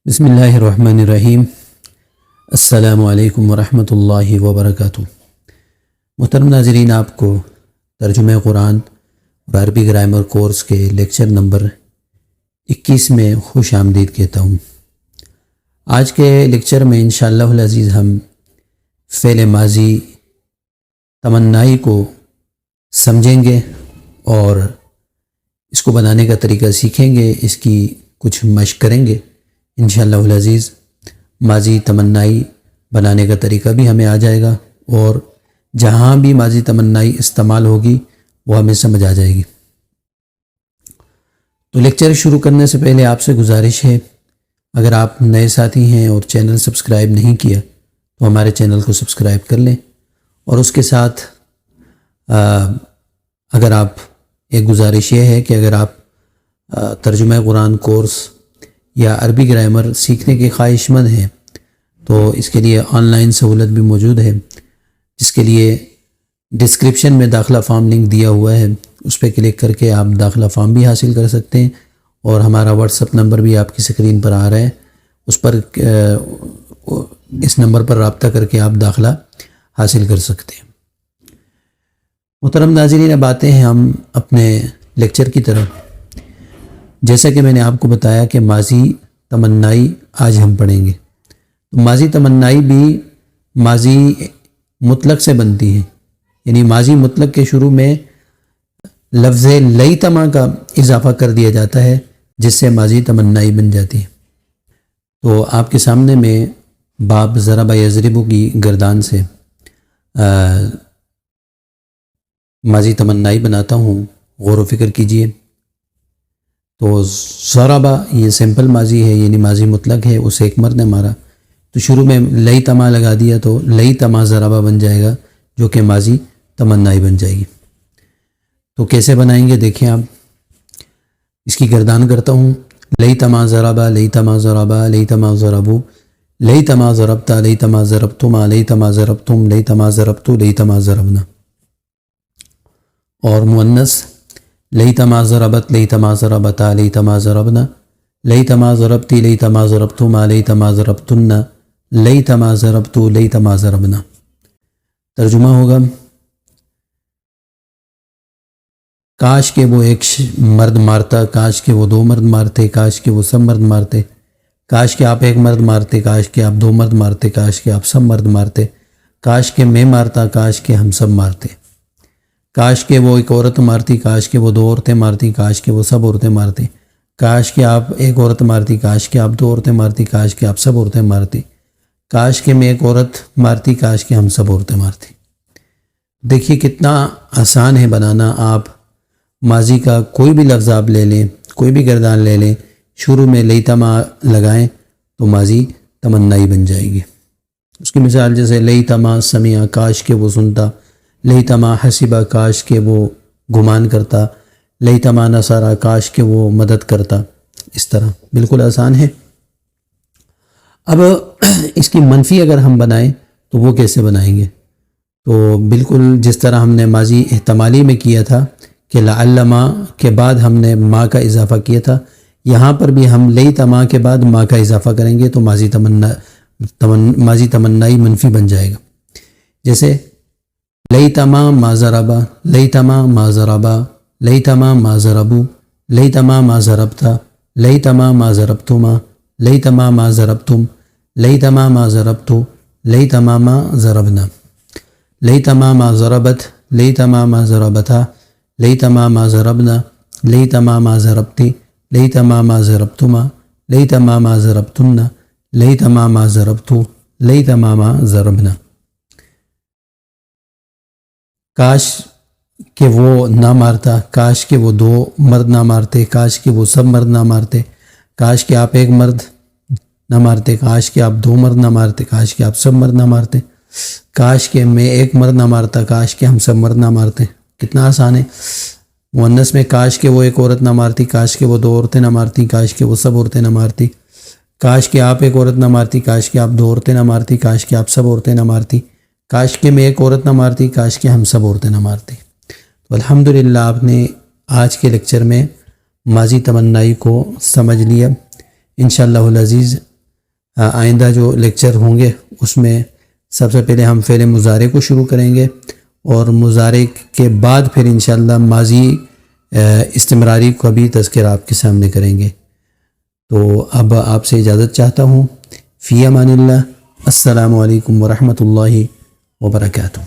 بسم اللہ الرحمن الرحیم۔ السلام علیکم ورحمۃ اللہ وبرکاتہ۔ محترم ناظرین، آپ کو ترجمہ قرآن اور عربی گرامر کورس کے لیکچر نمبر 21 میں خوش آمدید کہتا ہوں۔ آج کے لیکچر میں انشاءاللہ العزیز ہم فعل ماضی تمنائی کو سمجھیں گے اور اس کو بنانے کا طریقہ سیکھیں گے، اس کی کچھ مشق کریں گے انشاءاللہ العزیز۔ ماضی تمنائی بنانے کا طریقہ بھی ہمیں آ جائے گا اور جہاں بھی ماضی تمنائی استعمال ہوگی وہ ہمیں سمجھ آ جائے گی۔ تو لیکچر شروع کرنے سے پہلے آپ سے گزارش ہے، اگر آپ نئے ساتھی ہیں اور چینل سبسکرائب نہیں کیا تو ہمارے چینل کو سبسکرائب کر لیں، اور اس کے ساتھ اگر آپ ایک گزارش یہ ہے کہ اگر آپ ترجمہ قرآن کورس یا عربی گرامر سیکھنے کے خواہش مند ہیں تو اس کے لیے آن لائن سہولت بھی موجود ہے، جس کے لیے ڈسکرپشن میں داخلہ فارم لنک دیا ہوا ہے، اس پہ کلک کر کے آپ داخلہ فارم بھی حاصل کر سکتے ہیں، اور ہمارا واٹس ایپ نمبر بھی آپ کی اسکرین پر آ رہا ہے، اس پر اس نمبر پر رابطہ کر کے آپ داخلہ حاصل کر سکتے ہیں۔ محترم ناظرین، اب آتے ہیں ہم اپنے لیکچر کی طرف۔ جیسا کہ میں نے آپ کو بتایا کہ ماضی تمنائی آج ہم پڑھیں گے، تو ماضی تمنائی بھی ماضی مطلق سے بنتی ہے، یعنی ماضی مطلق کے شروع میں لفظ لیتما کا اضافہ کر دیا جاتا ہے، جس سے ماضی تمنائی بن جاتی ہے۔ تو آپ کے سامنے میں باب ضرب یضرب کی گردان سے ماضی تمنائی بناتا ہوں، غور و فکر کیجئے۔ تو ضربہ یہ سمپل ماضی ہے، یعنی ماضی مطلق ہے، اسے ایک مرد نے مارا، تو شروع میں لیتما لگا دیا تو لیتما ضربہ بن جائے گا، جو کہ ماضی تمنائی بن جائے گی۔ تو کیسے بنائیں گے دیکھیں آپ، اس کی گردان کرتا ہوں۔ لیتما ضربہ، لیتما ضربہ، لیتما ضربو، لیتما ضربتا، لیتما ضربتما، لیتما ضربتم، لیتما ضربتو، لیتما ضربنا۔ اور مؤنث لیتما ضربت، لیتما ضربتا، لیتما ضربنا، لیتما ضربتی، لیتما ضربتما، لیتما ضربتن، لیتما ضربتو، لیتما ضربنا۔ ترجمہ ہوگا، کاش کہ وہ ایک مرد مارتا، کاش کہ وہ دو مرد مارتے، کاش کہ وہ سب مرد مارتے، کاش کہ آپ ایک مرد مارتے، کاش کہ آپ دو مرد مارتے، کاش کہ آپ سب مرد مارتے، کاش کہ میں مارتا، کاش کہ ہم سب مارتے، کاش کہ وہ ایک عورت مارتی، کاش کہ وہ دو عورتیں مارتی، کاش کہ وہ سب عورتیں مارتی، کاش کہ آپ ایک عورت مارتی، کاش کہ آپ دو عورتیں مارتی، کاش کہ آپ سب عورتیں مارتی، کاش کہ میں ایک عورت مارتی، کاش کہ ہم سب عورتیں مارتی۔ دیکھیے کتنا آسان ہے بنانا۔ آپ ماضی کا کوئی بھی لفظ آپ لے لیں، کوئی بھی گردان لے لیں، شروع میں لیتما لگائیں تو ماضی تمنائی بن جائے گی۔ اس کی مثال جیسے لیتما سمعا، کاش کہ وہ سنتا، لیتما حسبا، کاش کہ وہ گمان کرتا، لیتما نصرا، کاش کہ وہ مدد کرتا۔ اس طرح بالکل آسان ہے۔ اب اس کی منفی اگر ہم بنائیں تو وہ کیسے بنائیں گے؟ تو بالکل جس طرح ہم نے ماضی احتمالی میں کیا تھا کہ لعل ما کے بعد ہم نے ما کا اضافہ کیا تھا، یہاں پر بھی ہم لیتما کے بعد ما کا اضافہ کریں گے تو ماضی تمنائی منفی بن جائے گا۔ جیسے لیتما ما ضربا، لیتما ما ضربا، لیتما ما ضربو، لیتما ما ضربتا، لیتما ما ضربتما، لیتما ما ضربتم، لیتما ما ضربتو، لیتما ما ضربنا، لیتما ما ضربت، لیتما ما ضربتا، لیتما ما ضربنا، لیتما ما ضربتی، لیتما ما ضربتما، لیتما ما ضربتن، لیتما ما ضربتو، لیتما ما ضربنا۔ کاش کہ وہ نہ مارتا، کاش کہ وہ دو مرد نہ مارتے، کاش کہ وہ سب مرد نہ مارتے، کاش کہ آپ ایک مرد نہ مارتے، کاش کہ آپ دو مرد نہ مارتے، کاش کہ آپ سب مرد نہ مارتے، کاش کہ میں ایک مرد نہ مارتا، کاش کہ ہم سب مرد نہ مارتے۔ کتنا آسان ہے۔ مؤنث میں کاش کہ وہ ایک عورت نہ مارتی، کاش کہ وہ دو عورتیں نہ مارتی، کاش کہ وہ سب عورتیں نہ مارتی، کاش کہ آپ ایک عورت نہ مارتی، کاش کہ آپ دو عورتیں نہ مارتی، کاش کہ آپ سب عورتیں نہ مارتی، کاش کہ میں ایک عورت نہ مارتی، کاش کہ ہم سب عورتیں نہ مارتی۔ تو الحمدللہ آپ نے آج کے لیکچر میں ماضی تمنائی کو سمجھ لیا۔ انشاءاللہ العزیز آئندہ جو لیکچر ہوں گے اس میں سب سے پہلے ہم فعل مضارع کو شروع کریں گے، اور مضارع کے بعد پھر انشاءاللہ ماضی استمراری کا بھی تذکرہ آپ کے سامنے کریں گے۔ تو اب آپ سے اجازت چاہتا ہوں، فی امان اللہ، السلام علیکم ورحمۃ اللہ وبرکاتہ۔